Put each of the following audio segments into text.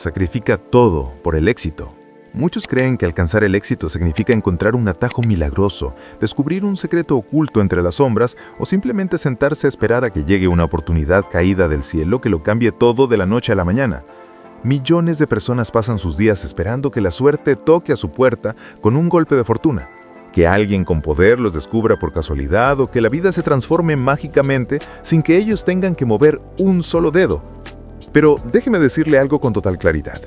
sacrifica todo por el éxito. Muchos creen que alcanzar el éxito significa encontrar un atajo milagroso, descubrir un secreto oculto entre las sombras o simplemente sentarse a esperar a que llegue una oportunidad caída del cielo que lo cambie todo de la noche a la mañana. Millones de personas pasan sus días esperando que la suerte toque a su puerta con un golpe de fortuna, que alguien con poder los descubra por casualidad o que la vida se transforme mágicamente sin que ellos tengan que mover un solo dedo. Pero déjeme decirle algo con total claridad.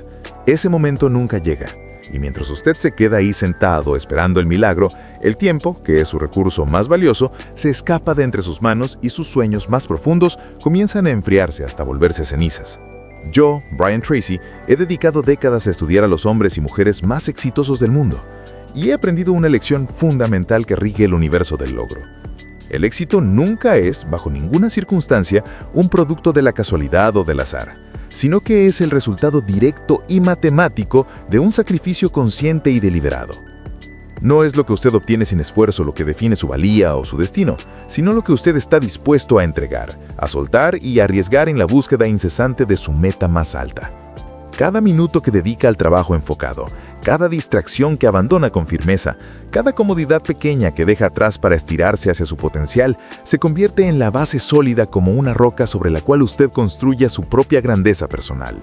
Ese momento nunca llega. Y mientras usted se queda ahí sentado esperando el milagro, el tiempo, que es su recurso más valioso, se escapa de entre sus manos y sus sueños más profundos comienzan a enfriarse hasta volverse cenizas. Yo, Brian Tracy, he dedicado décadas a estudiar a los hombres y mujeres más exitosos del mundo y he aprendido una lección fundamental que rige el universo del logro. El éxito nunca es, bajo ninguna circunstancia, un producto de la casualidad o del azar, sino que es el resultado directo y matemático de un sacrificio consciente y deliberado. No es lo que usted obtiene sin esfuerzo lo que define su valía o su destino, sino lo que usted está dispuesto a entregar, a soltar y a arriesgar en la búsqueda incesante de su meta más alta. Cada minuto que dedica al trabajo enfocado, cada distracción que abandona con firmeza, cada comodidad pequeña que deja atrás para estirarse hacia su potencial, se convierte en la base sólida como una roca sobre la cual usted construya su propia grandeza personal.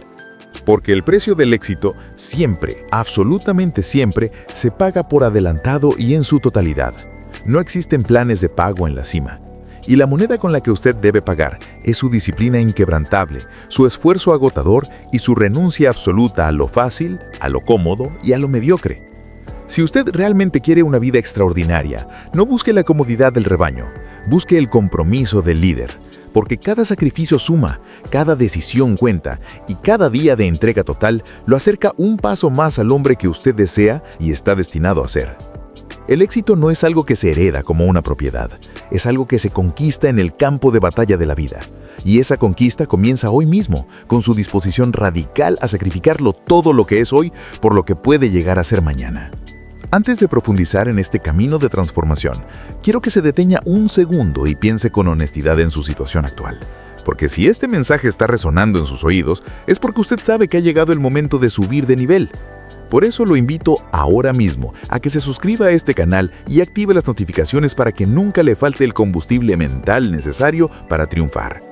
Porque el precio del éxito siempre, absolutamente siempre, se paga por adelantado y en su totalidad. No existen planes de pago en la cima. Y la moneda con la que usted debe pagar es su disciplina inquebrantable, su esfuerzo agotador y su renuncia absoluta a lo fácil, a lo cómodo y a lo mediocre. Si usted realmente quiere una vida extraordinaria, no busque la comodidad del rebaño, busque el compromiso del líder. Porque cada sacrificio suma, cada decisión cuenta y cada día de entrega total lo acerca un paso más al hombre que usted desea y está destinado a ser. El éxito no es algo que se hereda como una propiedad, es algo que se conquista en el campo de batalla de la vida. Y esa conquista comienza hoy mismo, con su disposición radical a sacrificarlo todo lo que es hoy por lo que puede llegar a ser mañana. Antes de profundizar en este camino de transformación, quiero que se detenga un segundo y piense con honestidad en su situación actual. Porque si este mensaje está resonando en sus oídos, es porque usted sabe que ha llegado el momento de subir de nivel. Por eso lo invito ahora mismo a que se suscriba a este canal y active las notificaciones para que nunca le falte el combustible mental necesario para triunfar.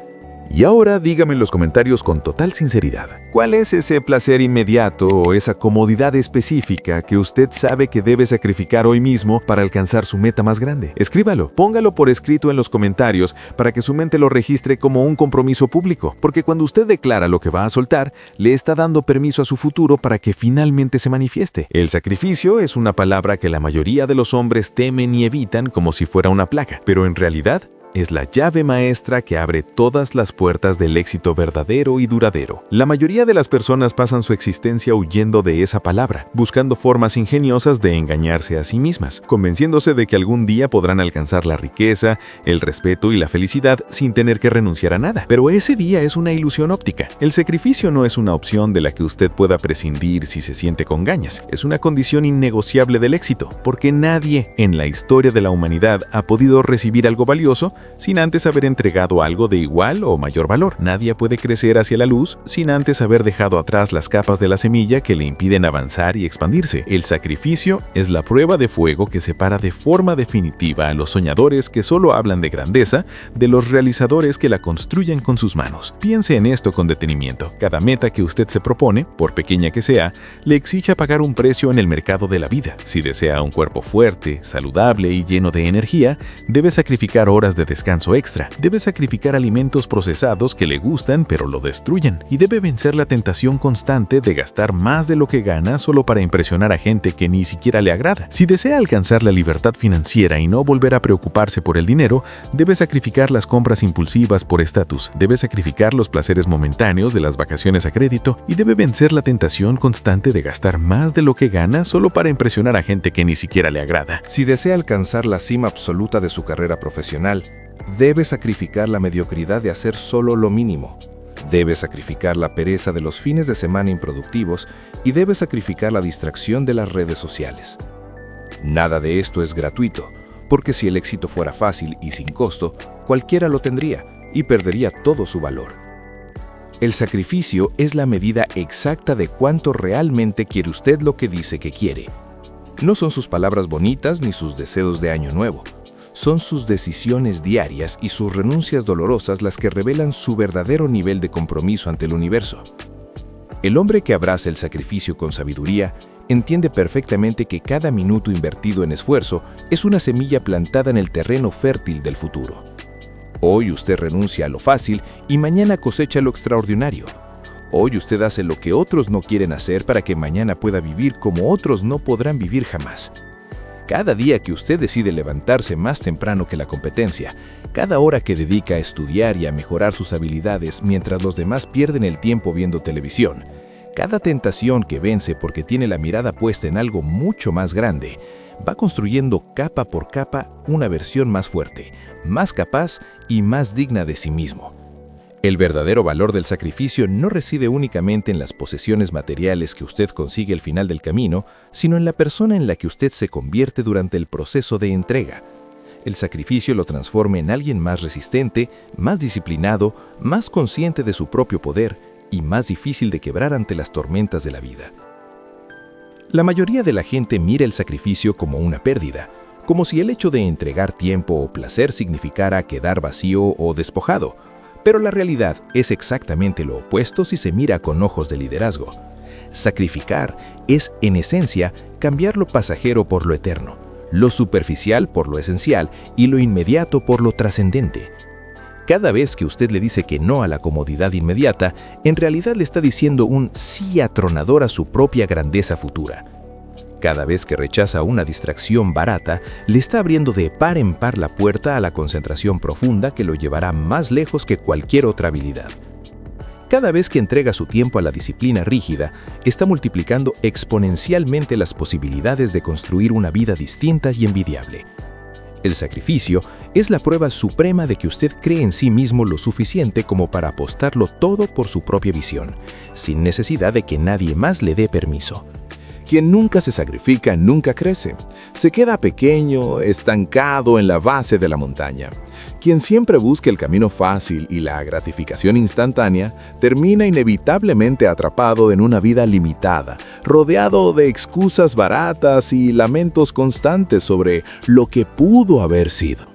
Y ahora dígame en los comentarios con total sinceridad, ¿cuál es ese placer inmediato o esa comodidad específica que usted sabe que debe sacrificar hoy mismo para alcanzar su meta más grande? Escríbalo, póngalo por escrito en los comentarios para que su mente lo registre como un compromiso público, porque cuando usted declara lo que va a soltar, le está dando permiso a su futuro para que finalmente se manifieste. El sacrificio es una palabra que la mayoría de los hombres temen y evitan como si fuera una plaga, pero en realidad es la llave maestra que abre todas las puertas del éxito verdadero y duradero. La mayoría de las personas pasan su existencia huyendo de esa palabra, buscando formas ingeniosas de engañarse a sí mismas, convenciéndose de que algún día podrán alcanzar la riqueza, el respeto y la felicidad sin tener que renunciar a nada. Pero ese día es una ilusión óptica. El sacrificio no es una opción de la que usted pueda prescindir si se siente con gañas. Es una condición innegociable del éxito, porque nadie en la historia de la humanidad ha podido recibir algo valioso sin antes haber entregado algo de igual o mayor valor. Nadie puede crecer hacia la luz sin antes haber dejado atrás las capas de la semilla que le impiden avanzar y expandirse. El sacrificio es la prueba de fuego que separa de forma definitiva a los soñadores que solo hablan de grandeza de los realizadores que la construyen con sus manos. Piense en esto con detenimiento. Cada meta que usted se propone, por pequeña que sea, le exige pagar un precio en el mercado de la vida. Si desea un cuerpo fuerte, saludable y lleno de energía, debe sacrificar horas de descanso extra, debe sacrificar alimentos procesados que le gustan pero lo destruyen y debe vencer la tentación constante de gastar más de lo que gana solo para impresionar a gente que ni siquiera le agrada. Si desea alcanzar la libertad financiera y no volver a preocuparse por el dinero, debe sacrificar las compras impulsivas por estatus, debe sacrificar los placeres momentáneos de las vacaciones a crédito y debe vencer la tentación constante de gastar más de lo que gana solo para impresionar a gente que ni siquiera le agrada. Si desea alcanzar la cima absoluta de su carrera profesional, debe sacrificar la mediocridad de hacer solo lo mínimo. Debe sacrificar la pereza de los fines de semana improductivos y debe sacrificar la distracción de las redes sociales. Nada de esto es gratuito, porque si el éxito fuera fácil y sin costo, cualquiera lo tendría y perdería todo su valor. El sacrificio es la medida exacta de cuánto realmente quiere usted lo que dice que quiere. No son sus palabras bonitas ni sus deseos de año nuevo. Son sus decisiones diarias y sus renuncias dolorosas las que revelan su verdadero nivel de compromiso ante el universo. El hombre que abraza el sacrificio con sabiduría entiende perfectamente que cada minuto invertido en esfuerzo es una semilla plantada en el terreno fértil del futuro. Hoy usted renuncia a lo fácil y mañana cosecha lo extraordinario. Hoy usted hace lo que otros no quieren hacer para que mañana pueda vivir como otros no podrán vivir jamás. Cada día que usted decide levantarse más temprano que la competencia, cada hora que dedica a estudiar y a mejorar sus habilidades mientras los demás pierden el tiempo viendo televisión, cada tentación que vence porque tiene la mirada puesta en algo mucho más grande, va construyendo capa por capa una versión más fuerte, más capaz y más digna de sí mismo. El verdadero valor del sacrificio no reside únicamente en las posesiones materiales que usted consigue al final del camino, sino en la persona en la que usted se convierte durante el proceso de entrega. El sacrificio lo transforma en alguien más resistente, más disciplinado, más consciente de su propio poder y más difícil de quebrar ante las tormentas de la vida. La mayoría de la gente mira el sacrificio como una pérdida, como si el hecho de entregar tiempo o placer significara quedar vacío o despojado. Pero la realidad es exactamente lo opuesto si se mira con ojos de liderazgo. Sacrificar es, en esencia, cambiar lo pasajero por lo eterno, lo superficial por lo esencial y lo inmediato por lo trascendente. Cada vez que usted le dice que no a la comodidad inmediata, en realidad le está diciendo un sí atronador a su propia grandeza futura. Cada vez que rechaza una distracción barata, le está abriendo de par en par la puerta a la concentración profunda que lo llevará más lejos que cualquier otra habilidad. Cada vez que entrega su tiempo a la disciplina rígida, está multiplicando exponencialmente las posibilidades de construir una vida distinta y envidiable. El sacrificio es la prueba suprema de que usted cree en sí mismo lo suficiente como para apostarlo todo por su propia visión, sin necesidad de que nadie más le dé permiso. Quien nunca se sacrifica nunca crece. Se queda pequeño, estancado en la base de la montaña. Quien siempre busca el camino fácil y la gratificación instantánea, termina inevitablemente atrapado en una vida limitada, rodeado de excusas baratas y lamentos constantes sobre lo que pudo haber sido.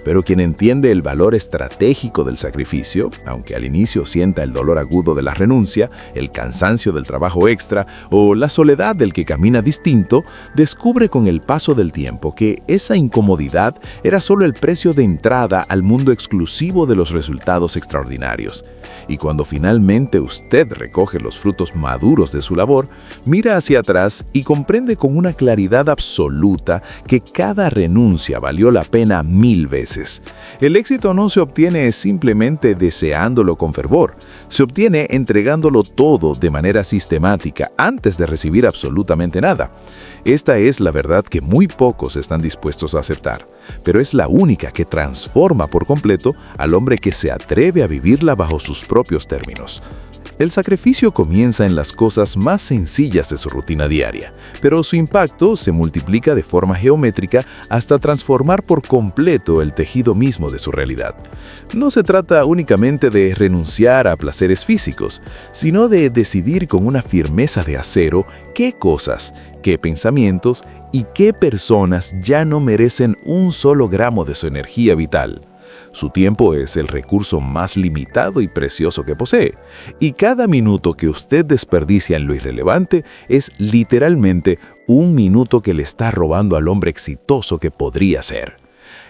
Pero quien entiende el valor estratégico del sacrificio, aunque al inicio sienta el dolor agudo de la renuncia, el cansancio del trabajo extra o la soledad del que camina distinto, descubre con el paso del tiempo que esa incomodidad era solo el precio de entrada al mundo exclusivo de los resultados extraordinarios. Y cuando finalmente usted recoge los frutos maduros de su labor, mira hacia atrás y comprende con una claridad absoluta que cada renuncia valió la pena 1000 veces. El éxito no se obtiene simplemente deseándolo con fervor, se obtiene entregándolo todo de manera sistemática antes de recibir absolutamente nada. Esta es la verdad que muy pocos están dispuestos a aceptar, pero es la única que transforma por completo al hombre que se atreve a vivirla bajo sus propios términos. El sacrificio comienza en las cosas más sencillas de su rutina diaria, pero su impacto se multiplica de forma geométrica hasta transformar por completo el tejido mismo de su realidad. No se trata únicamente de renunciar a placeres físicos, sino de decidir con una firmeza de acero qué cosas, qué pensamientos y qué personas ya no merecen un solo gramo de su energía vital. Su tiempo es el recurso más limitado y precioso que posee, y cada minuto que usted desperdicia en lo irrelevante es literalmente un minuto que le está robando al hombre exitoso que podría ser.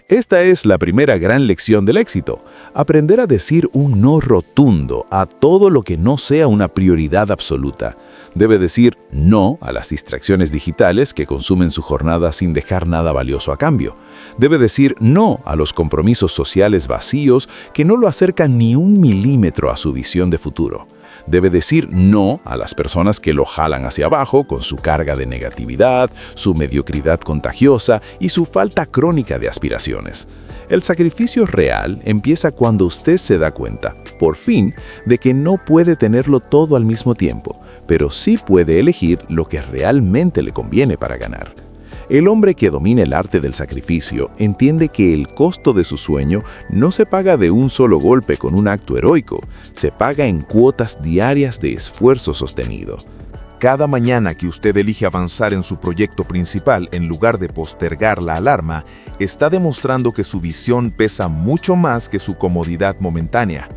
Esta es la primera gran lección del éxito: aprender a decir un no rotundo a todo lo que no sea una prioridad absoluta. Debe decir no a las distracciones digitales que consumen su jornada sin dejar nada valioso a cambio. Debe decir no a los compromisos sociales vacíos que no lo acercan ni un milímetro a su visión de futuro. Debe decir no a las personas que lo jalan hacia abajo con su carga de negatividad, su mediocridad contagiosa y su falta crónica de aspiraciones. El sacrificio real empieza cuando usted se da cuenta, por fin, de que no puede tenerlo todo al mismo tiempo, pero sí puede elegir lo que realmente le conviene para ganar. El hombre que domina el arte del sacrificio entiende que el costo de su sueño no se paga de un solo golpe con un acto heroico, se paga en cuotas diarias de esfuerzo sostenido. Cada mañana que usted elige avanzar en su proyecto principal en lugar de postergar la alarma, está demostrando que su visión pesa mucho más que su comodidad momentánea.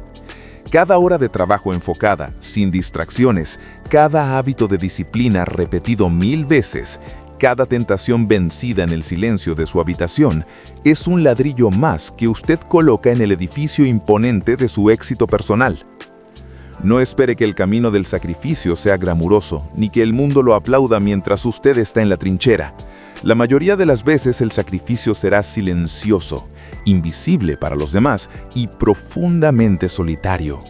Cada hora de trabajo enfocada, sin distracciones, cada hábito de disciplina repetido 1000 veces, cada tentación vencida en el silencio de su habitación, es un ladrillo más que usted coloca en el edificio imponente de su éxito personal. No espere que el camino del sacrificio sea glamuroso, ni que el mundo lo aplauda mientras usted está en la trinchera. La mayoría de las veces el sacrificio será silencioso, invisible para los demás y profundamente solitario.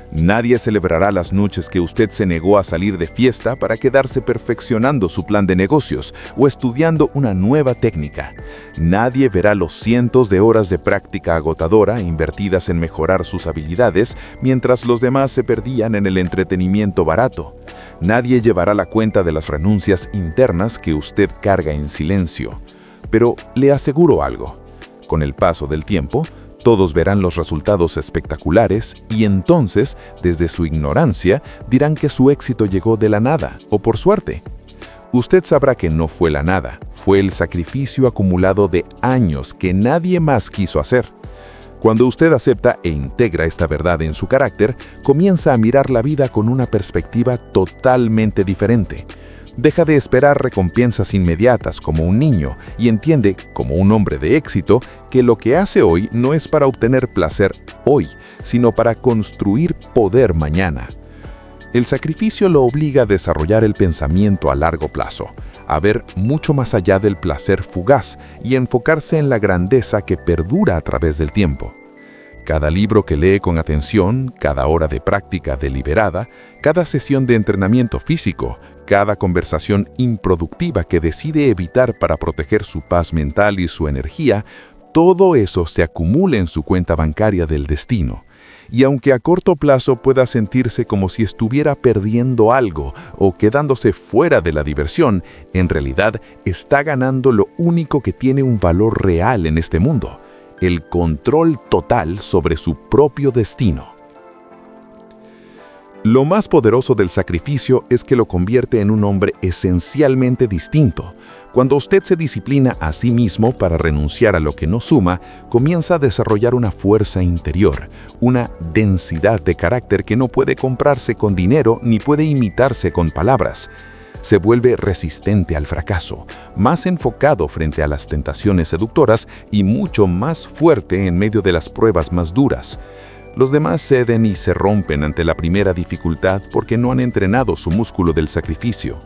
Nadie celebrará las noches que usted se negó a salir de fiesta para quedarse perfeccionando su plan de negocios o estudiando una nueva técnica. Nadie verá los cientos de horas de práctica agotadora invertidas en mejorar sus habilidades mientras los demás se perdían en el entretenimiento barato. Nadie llevará la cuenta de las renuncias internas que usted carga en silencio. Pero le aseguro algo. Con el paso del tiempo, todos verán los resultados espectaculares y entonces, desde su ignorancia, dirán que su éxito llegó de la nada o por suerte. Usted sabrá que no fue la nada, fue el sacrificio acumulado de años que nadie más quiso hacer. Cuando usted acepta e integra esta verdad en su carácter, comienza a mirar la vida con una perspectiva totalmente diferente. Deja de esperar recompensas inmediatas como un niño y entiende, como un hombre de éxito, que lo que hace hoy no es para obtener placer hoy, sino para construir poder mañana. El sacrificio lo obliga a desarrollar el pensamiento a largo plazo, a ver mucho más allá del placer fugaz y enfocarse en la grandeza que perdura a través del tiempo. Cada libro que lee con atención, cada hora de práctica deliberada, cada sesión de entrenamiento físico, cada conversación improductiva que decide evitar para proteger su paz mental y su energía, todo eso se acumula en su cuenta bancaria del destino. Y aunque a corto plazo pueda sentirse como si estuviera perdiendo algo o quedándose fuera de la diversión, en realidad está ganando lo único que tiene un valor real en este mundo: el control total sobre su propio destino. Lo más poderoso del sacrificio es que lo convierte en un hombre esencialmente distinto. Cuando usted se disciplina a sí mismo para renunciar a lo que no suma, comienza a desarrollar una fuerza interior, una densidad de carácter que no puede comprarse con dinero ni puede imitarse con palabras. Se vuelve resistente al fracaso, más enfocado frente a las tentaciones seductoras y mucho más fuerte en medio de las pruebas más duras. Los demás ceden y se rompen ante la primera dificultad porque no han entrenado su músculo del sacrificio.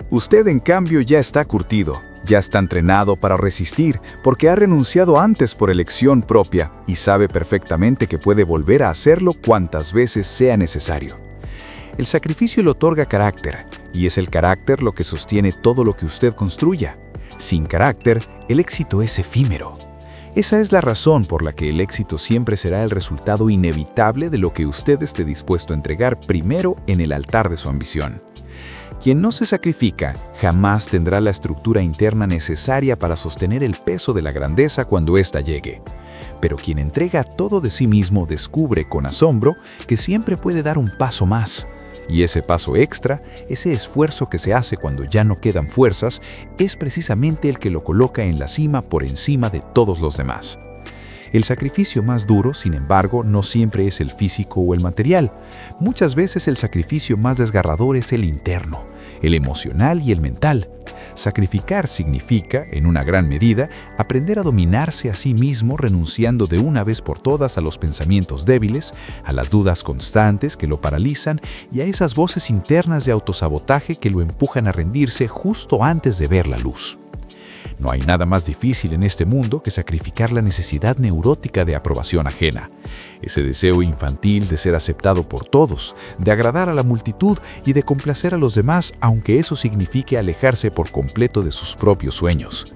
Usted, en cambio, ya está curtido, ya está entrenado para resistir porque ha renunciado antes por elección propia y sabe perfectamente que puede volver a hacerlo cuantas veces sea necesario. El sacrificio le otorga carácter, y es el carácter lo que sostiene todo lo que usted construya. Sin carácter, el éxito es efímero. Esa es la razón por la que el éxito siempre será el resultado inevitable de lo que usted esté dispuesto a entregar primero en el altar de su ambición. Quien no se sacrifica jamás tendrá la estructura interna necesaria para sostener el peso de la grandeza cuando ésta llegue. Pero quien entrega todo de sí mismo descubre con asombro que siempre puede dar un paso más. Y ese paso extra, ese esfuerzo que se hace cuando ya no quedan fuerzas, es precisamente el que lo coloca en la cima por encima de todos los demás. El sacrificio más duro, sin embargo, no siempre es el físico o el material. Muchas veces el sacrificio más desgarrador es el interno, el emocional y el mental. Sacrificar significa, en una gran medida, aprender a dominarse a sí mismo renunciando de una vez por todas a los pensamientos débiles, a las dudas constantes que lo paralizan y a esas voces internas de autosabotaje que lo empujan a rendirse justo antes de ver la luz. No hay nada más difícil en este mundo que sacrificar la necesidad neurótica de aprobación ajena. Ese deseo infantil de ser aceptado por todos, de agradar a la multitud y de complacer a los demás, aunque eso signifique alejarse por completo de sus propios sueños.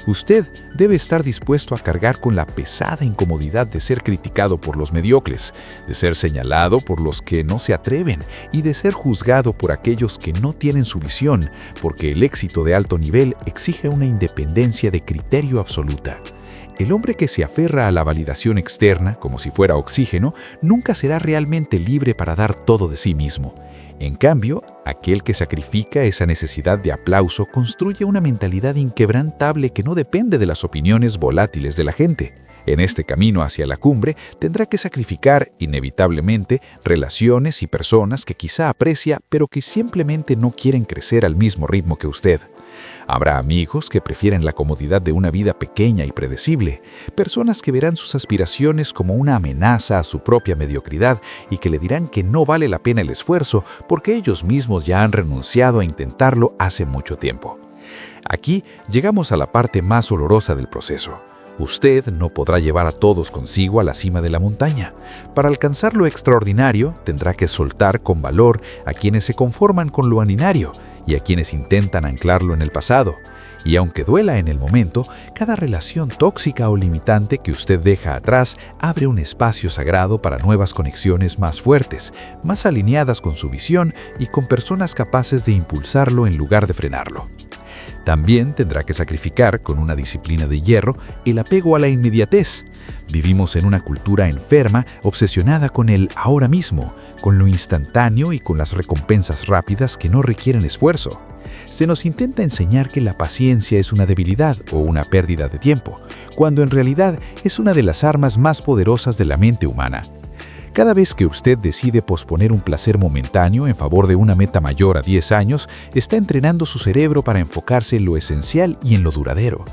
Usted debe estar dispuesto a cargar con la pesada incomodidad de ser criticado por los mediocres, de ser señalado por los que no se atreven y de ser juzgado por aquellos que no tienen su visión, porque el éxito de alto nivel exige una independencia de criterio absoluta. El hombre que se aferra a la validación externa, como si fuera oxígeno, nunca será realmente libre para dar todo de sí mismo. En cambio, aquel que sacrifica esa necesidad de aplauso construye una mentalidad inquebrantable que no depende de las opiniones volátiles de la gente. En este camino hacia la cumbre, tendrá que sacrificar, inevitablemente, relaciones y personas que quizá aprecia, pero que simplemente no quieren crecer al mismo ritmo que usted. Habrá amigos que prefieren la comodidad de una vida pequeña y predecible, personas que verán sus aspiraciones como una amenaza a su propia mediocridad y que le dirán que no vale la pena el esfuerzo porque ellos mismos ya han renunciado a intentarlo hace mucho tiempo. Aquí llegamos a la parte más olorosa del proceso. Usted no podrá llevar a todos consigo a la cima de la montaña. Para alcanzar lo extraordinario, tendrá que soltar con valor a quienes se conforman con lo ordinario y a quienes intentan anclarlo en el pasado. Y aunque duela en el momento, cada relación tóxica o limitante que usted deja atrás abre un espacio sagrado para nuevas conexiones más fuertes, más alineadas con su visión y con personas capaces de impulsarlo en lugar de frenarlo. También tendrá que sacrificar, con una disciplina de hierro, el apego a la inmediatez. Vivimos en una cultura enferma, obsesionada con el ahora mismo, con lo instantáneo y con las recompensas rápidas que no requieren esfuerzo. Se nos intenta enseñar que la paciencia es una debilidad o una pérdida de tiempo, cuando en realidad es una de las armas más poderosas de la mente humana. Cada vez que usted decide posponer un placer momentáneo en favor de una meta mayor a 10 años, está entrenando su cerebro para enfocarse en lo esencial y en lo duradero.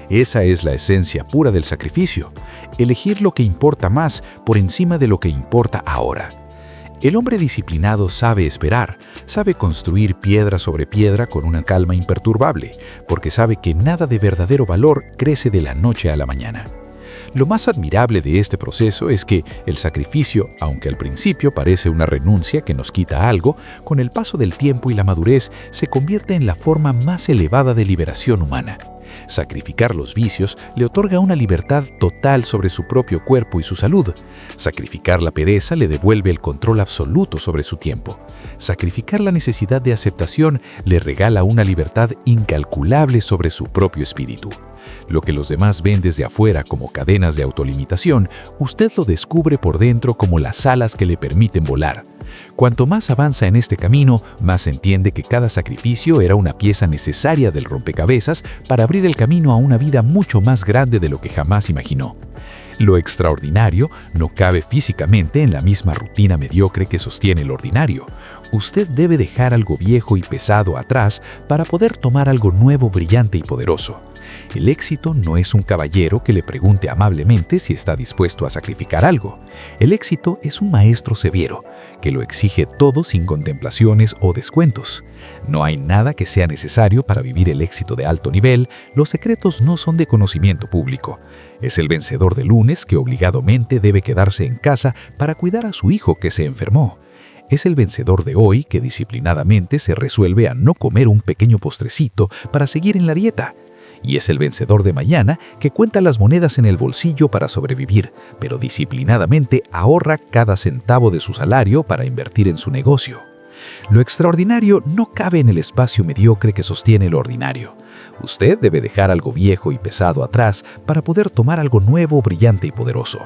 Esa es la esencia pura del sacrificio, elegir lo que importa más por encima de lo que importa ahora. El hombre disciplinado sabe esperar, sabe construir piedra sobre piedra con una calma imperturbable, porque sabe que nada de verdadero valor crece de la noche a la mañana. Lo más admirable de este proceso es que el sacrificio, aunque al principio parece una renuncia que nos quita algo, con el paso del tiempo y la madurez se convierte en la forma más elevada de liberación humana. Sacrificar los vicios le otorga una libertad total sobre su propio cuerpo y su salud. Sacrificar la pereza le devuelve el control absoluto sobre su tiempo. Sacrificar la necesidad de aceptación le regala una libertad incalculable sobre su propio espíritu. Lo que los demás ven desde afuera como cadenas de autolimitación, usted lo descubre por dentro como las alas que le permiten volar. Cuanto más avanza en este camino, más entiende que cada sacrificio era una pieza necesaria del rompecabezas para abrir el camino a una vida mucho más grande de lo que jamás imaginó. Lo extraordinario no cabe físicamente en la misma rutina mediocre que sostiene lo ordinario. Usted debe dejar algo viejo y pesado atrás para poder tomar algo nuevo, brillante y poderoso. El éxito no es un caballero que le pregunte amablemente si está dispuesto a sacrificar algo. El éxito es un maestro severo, que lo exige todo sin contemplaciones o descuentos. No hay nada que sea necesario para vivir el éxito de alto nivel, los secretos no son de conocimiento público. Es el vencedor de lunes que obligadamente debe quedarse en casa para cuidar a su hijo que se enfermó. Es el vencedor de hoy que disciplinadamente se resuelve a no comer un pequeño postrecito para seguir en la dieta. Y es el vencedor de mañana que cuenta las monedas en el bolsillo para sobrevivir, pero disciplinadamente ahorra cada centavo de su salario para invertir en su negocio. Lo extraordinario no cabe en el espacio mediocre que sostiene lo ordinario. Usted debe dejar algo viejo y pesado atrás para poder tomar algo nuevo, brillante y poderoso.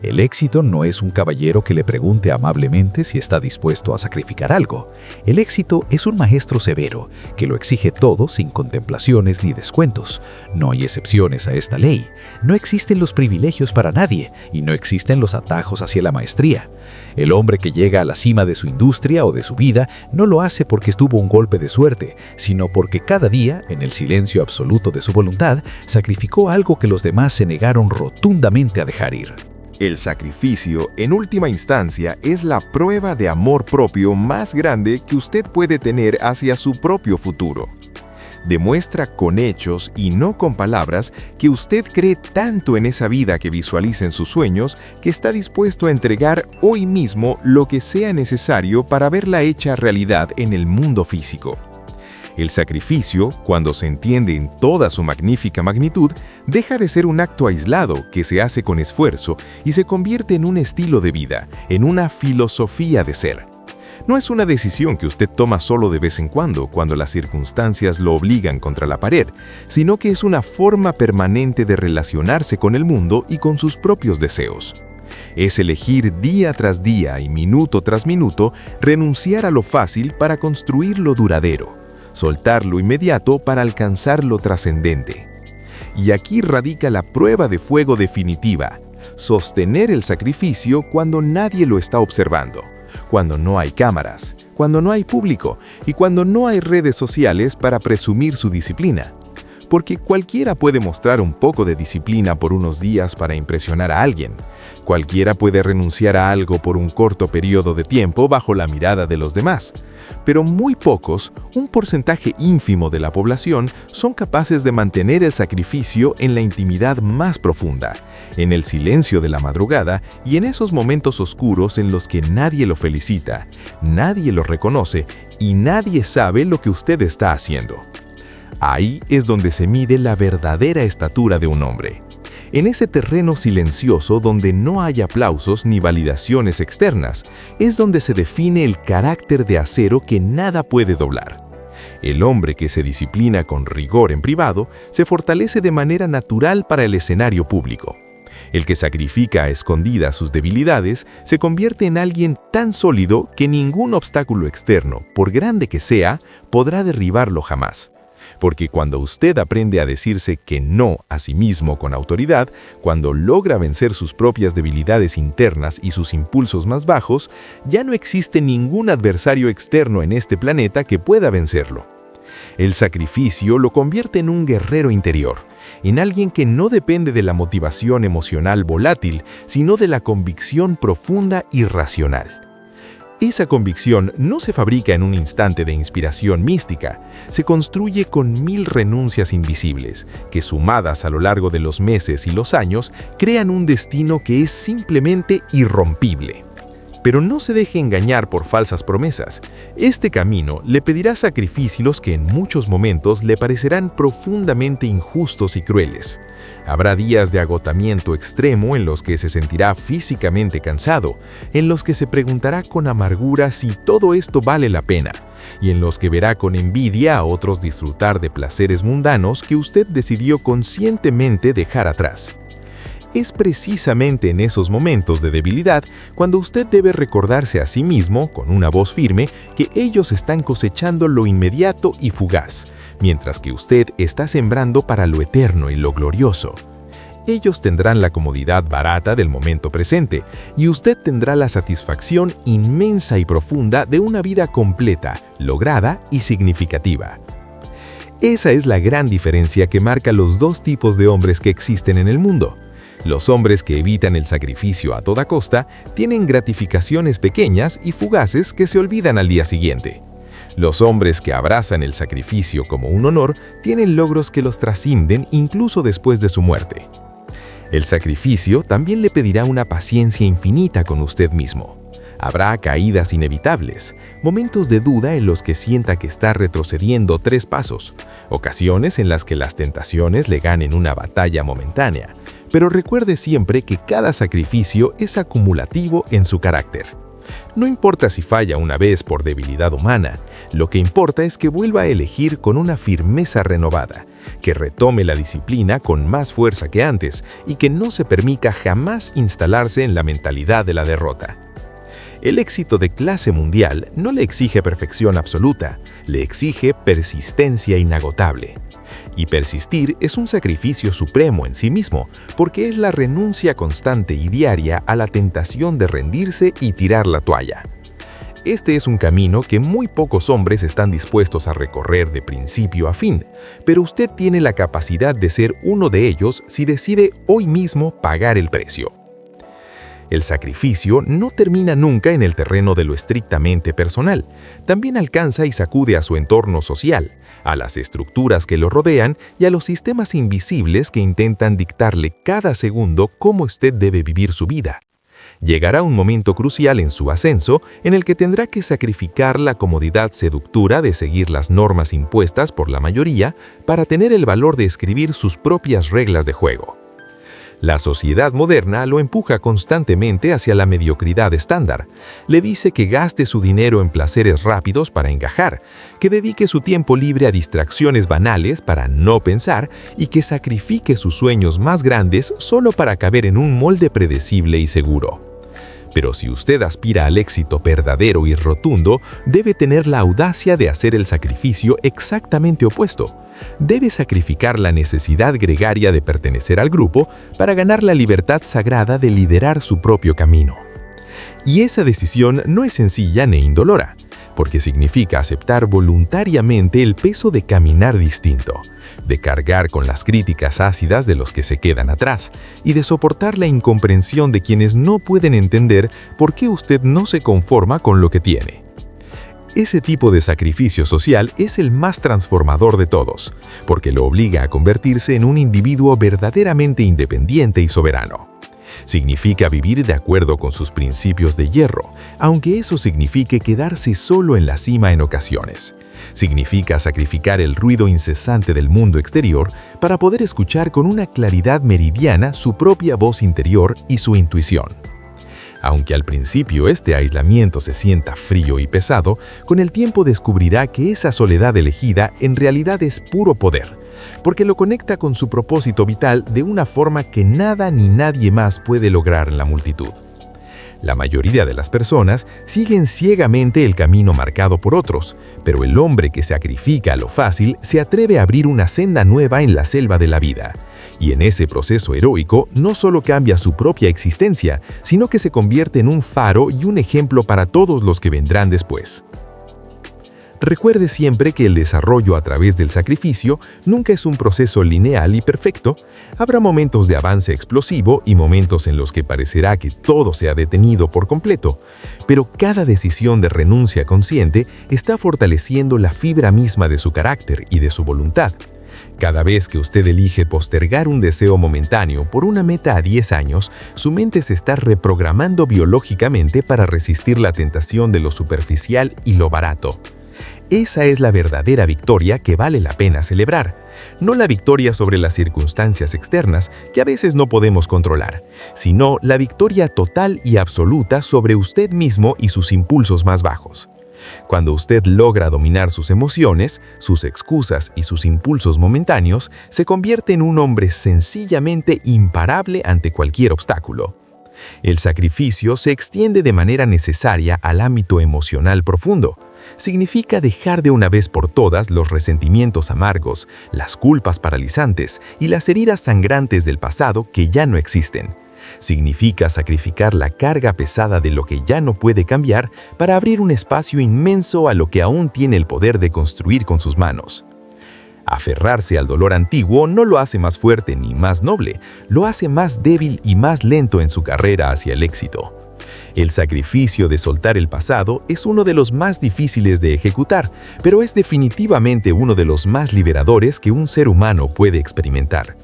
El éxito no es un caballero que le pregunte amablemente si está dispuesto a sacrificar algo. El éxito es un maestro severo que lo exige todo sin contemplaciones ni descuentos. No hay excepciones a esta ley. No existen los privilegios para nadie y no existen los atajos hacia la maestría. El hombre que llega a la cima de su industria o de su vida no lo hace porque tuvo un golpe de suerte, sino porque cada día, en el silencio absoluto de su voluntad, sacrificó algo que los demás se negaron rotundamente a dejar ir. El sacrificio, en última instancia, es la prueba de amor propio más grande que usted puede tener hacia su propio futuro. Demuestra con hechos y no con palabras que usted cree tanto en esa vida que visualiza en sus sueños que está dispuesto a entregar hoy mismo lo que sea necesario para verla hecha realidad en el mundo físico. El sacrificio, cuando se entiende en toda su magnífica magnitud, deja de ser un acto aislado que se hace con esfuerzo y se convierte en un estilo de vida, en una filosofía de ser. No es una decisión que usted toma solo de vez en cuando las circunstancias lo obligan contra la pared, sino que es una forma permanente de relacionarse con el mundo y con sus propios deseos. Es elegir día tras día y minuto tras minuto renunciar a lo fácil para construir lo duradero, soltar lo inmediato para alcanzar lo trascendente. Y aquí radica la prueba de fuego definitiva: sostener el sacrificio cuando nadie lo está observando, cuando no hay cámaras, cuando no hay público y cuando no hay redes sociales para presumir su disciplina. Porque cualquiera puede mostrar un poco de disciplina por unos días para impresionar a alguien. Cualquiera puede renunciar a algo por un corto periodo de tiempo bajo la mirada de los demás. Pero muy pocos, un porcentaje ínfimo de la población, son capaces de mantener el sacrificio en la intimidad más profunda, en el silencio de la madrugada y en esos momentos oscuros en los que nadie lo felicita, nadie lo reconoce y nadie sabe lo que usted está haciendo. Ahí es donde se mide la verdadera estatura de un hombre. En ese terreno silencioso donde no hay aplausos ni validaciones externas, es donde se define el carácter de acero que nada puede doblar. El hombre que se disciplina con rigor en privado se fortalece de manera natural para el escenario público. El que sacrifica a escondidas sus debilidades se convierte en alguien tan sólido que ningún obstáculo externo, por grande que sea, podrá derribarlo jamás. Porque cuando usted aprende a decirse que no a sí mismo con autoridad, cuando logra vencer sus propias debilidades internas y sus impulsos más bajos, ya no existe ningún adversario externo en este planeta que pueda vencerlo. El sacrificio lo convierte en un guerrero interior, en alguien que no depende de la motivación emocional volátil, sino de la convicción profunda y racional. Esa convicción no se fabrica en un instante de inspiración mística, se construye con 1000 renuncias invisibles, que sumadas a lo largo de los meses y los años, crean un destino que es simplemente irrompible. Pero no se deje engañar por falsas promesas. Este camino le pedirá sacrificios que en muchos momentos le parecerán profundamente injustos y crueles. Habrá días de agotamiento extremo en los que se sentirá físicamente cansado, en los que se preguntará con amargura si todo esto vale la pena, y en los que verá con envidia a otros disfrutar de placeres mundanos que usted decidió conscientemente dejar atrás. Es precisamente en esos momentos de debilidad cuando usted debe recordarse a sí mismo, con una voz firme, que ellos están cosechando lo inmediato y fugaz, mientras que usted está sembrando para lo eterno y lo glorioso. Ellos tendrán la comodidad barata del momento presente, y usted tendrá la satisfacción inmensa y profunda de una vida completa, lograda y significativa. Esa es la gran diferencia que marca los dos tipos de hombres que existen en el mundo. Los hombres que evitan el sacrificio a toda costa tienen gratificaciones pequeñas y fugaces que se olvidan al día siguiente. Los hombres que abrazan el sacrificio como un honor tienen logros que los trascienden incluso después de su muerte. El sacrificio también le pedirá una paciencia infinita con usted mismo. Habrá caídas inevitables, momentos de duda en los que sienta que está retrocediendo 3 pasos, ocasiones en las que las tentaciones le ganen una batalla momentánea, pero recuerde siempre que cada sacrificio es acumulativo en su carácter. No importa si falla una vez por debilidad humana, lo que importa es que vuelva a elegir con una firmeza renovada, que retome la disciplina con más fuerza que antes y que no se permita jamás instalarse en la mentalidad de la derrota. El éxito de clase mundial no le exige perfección absoluta, le exige persistencia inagotable. Y persistir es un sacrificio supremo en sí mismo, porque es la renuncia constante y diaria a la tentación de rendirse y tirar la toalla. Este es un camino que muy pocos hombres están dispuestos a recorrer de principio a fin, pero usted tiene la capacidad de ser uno de ellos si decide hoy mismo pagar el precio. El sacrificio no termina nunca en el terreno de lo estrictamente personal, también alcanza y sacude a su entorno social, a las estructuras que lo rodean y a los sistemas invisibles que intentan dictarle cada segundo cómo usted debe vivir su vida. Llegará un momento crucial en su ascenso en el que tendrá que sacrificar la comodidad seductora de seguir las normas impuestas por la mayoría para tener el valor de escribir sus propias reglas de juego. La sociedad moderna lo empuja constantemente hacia la mediocridad estándar. Le dice que gaste su dinero en placeres rápidos para encajar, que dedique su tiempo libre a distracciones banales para no pensar y que sacrifique sus sueños más grandes solo para caber en un molde predecible y seguro. Pero si usted aspira al éxito verdadero y rotundo, debe tener la audacia de hacer el sacrificio exactamente opuesto. Debe sacrificar la necesidad gregaria de pertenecer al grupo para ganar la libertad sagrada de liderar su propio camino. Y esa decisión no es sencilla ni indolora, porque significa aceptar voluntariamente el peso de caminar distinto, de cargar con las críticas ácidas de los que se quedan atrás y de soportar la incomprensión de quienes no pueden entender por qué usted no se conforma con lo que tiene. Ese tipo de sacrificio social es el más transformador de todos, porque lo obliga a convertirse en un individuo verdaderamente independiente y soberano. Significa vivir de acuerdo con sus principios de hierro, aunque eso signifique quedarse solo en la cima en ocasiones. Significa sacrificar el ruido incesante del mundo exterior para poder escuchar con una claridad meridiana su propia voz interior y su intuición. Aunque al principio este aislamiento se sienta frío y pesado, con el tiempo descubrirá que esa soledad elegida en realidad es puro poder, porque lo conecta con su propósito vital de una forma que nada ni nadie más puede lograr en la multitud. La mayoría de las personas siguen ciegamente el camino marcado por otros, pero el hombre que sacrifica a lo fácil se atreve a abrir una senda nueva en la selva de la vida. Y en ese proceso heroico no solo cambia su propia existencia, sino que se convierte en un faro y un ejemplo para todos los que vendrán después. Recuerde siempre que el desarrollo a través del sacrificio nunca es un proceso lineal y perfecto. Habrá momentos de avance explosivo y momentos en los que parecerá que todo se ha detenido por completo, pero cada decisión de renuncia consciente está fortaleciendo la fibra misma de su carácter y de su voluntad. Cada vez que usted elige postergar un deseo momentáneo por una meta a 10 años, su mente se está reprogramando biológicamente para resistir la tentación de lo superficial y lo barato. Esa es la verdadera victoria que vale la pena celebrar, no la victoria sobre las circunstancias externas que a veces no podemos controlar, sino la victoria total y absoluta sobre usted mismo y sus impulsos más bajos. Cuando usted logra dominar sus emociones, sus excusas y sus impulsos momentáneos, se convierte en un hombre sencillamente imparable ante cualquier obstáculo. El sacrificio se extiende de manera necesaria al ámbito emocional profundo. Significa dejar de una vez por todas los resentimientos amargos, las culpas paralizantes y las heridas sangrantes del pasado que ya no existen. Significa sacrificar la carga pesada de lo que ya no puede cambiar para abrir un espacio inmenso a lo que aún tiene el poder de construir con sus manos. Aferrarse al dolor antiguo no lo hace más fuerte ni más noble, lo hace más débil y más lento en su carrera hacia el éxito. El sacrificio de soltar el pasado es uno de los más difíciles de ejecutar, pero es definitivamente uno de los más liberadores que un ser humano puede experimentar.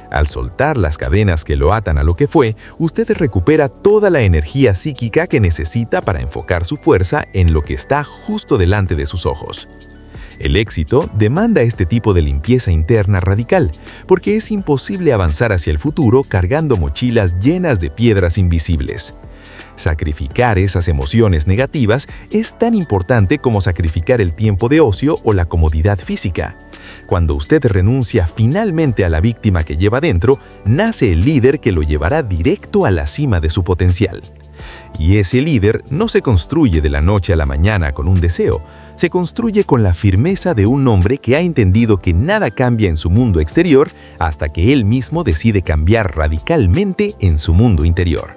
Al soltar las cadenas que lo atan a lo que fue, usted recupera toda la energía psíquica que necesita para enfocar su fuerza en lo que está justo delante de sus ojos. El éxito demanda este tipo de limpieza interna radical, porque es imposible avanzar hacia el futuro cargando mochilas llenas de piedras invisibles. Sacrificar esas emociones negativas es tan importante como sacrificar el tiempo de ocio o la comodidad física. Cuando usted renuncia finalmente a la víctima que lleva dentro, nace el líder que lo llevará directo a la cima de su potencial. Y ese líder no se construye de la noche a la mañana con un deseo, se construye con la firmeza de un hombre que ha entendido que nada cambia en su mundo exterior hasta que él mismo decide cambiar radicalmente en su mundo interior.